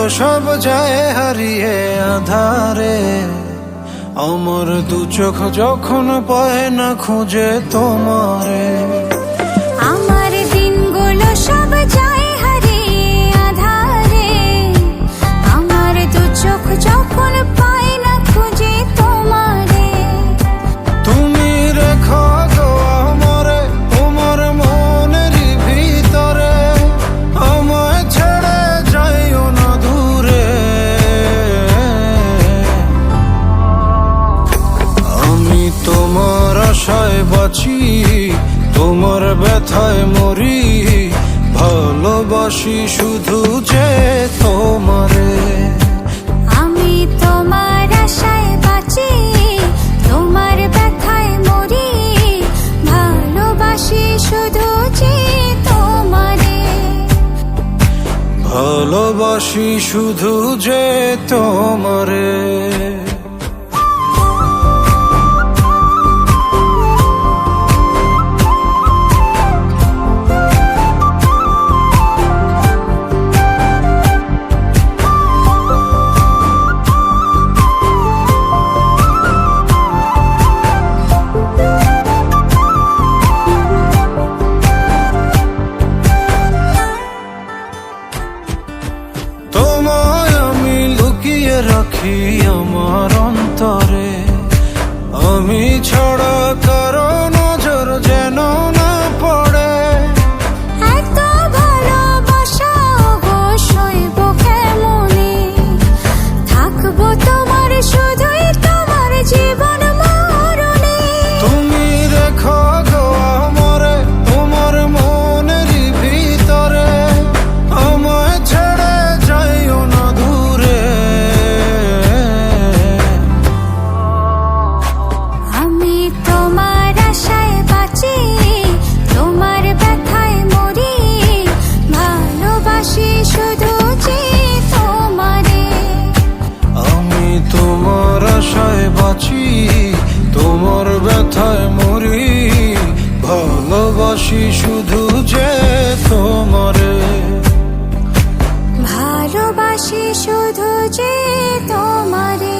সব যায় হারিয়ে আধারে, আমার দু চোখ যখন পায় না খুঁজে তোমারে। আমার দিনগুলো সব যায় হারিয়ে আধারে, আমার দু চোখ যখন পায় না খুঁজে তোমারে। তুমি রেখো গো আমারে তোমার মনেরই ভিতরে, আমায় ছেড়ে যাইও না দূরে। আমি তোমার আশায় বাঁচি, তোমার ব্যথায় মরি, ভালোবাসি শুধু যে তোমারে। আমি তোমার আশায় বাঁচি, তোমার ব্যথায় মরি, ভালোবাসি শুধু যে তোমারে। ভালোবাসি শুধু যে তোমারে। তোমায় আমি লুকিয়ে রাখি আমার অন্তরে, আমি ছাড়া কারো নজর যেন না পড়ে। এত ভালোবাসা অবশ্যই বুকে মনে, থাকবো তোমার শুধুই তোমার জীবন মরণে। তুমি রেখো গো আমারে তোমার মনেরই ভিতরে, আমায় ছেড়ে যাইও না দূরে। আমি তোমার আশায় বাঁচি, তোমার ব্যথায় মরি, ভালোবাসি শুধু যে তোমারে। আমি তোমার আশায় বাঁচি, তোমার ব্যথায় মরি, ভালোবাসি শুধু যে তোমারে। ভালোবাসি শুধু যে তোমারে।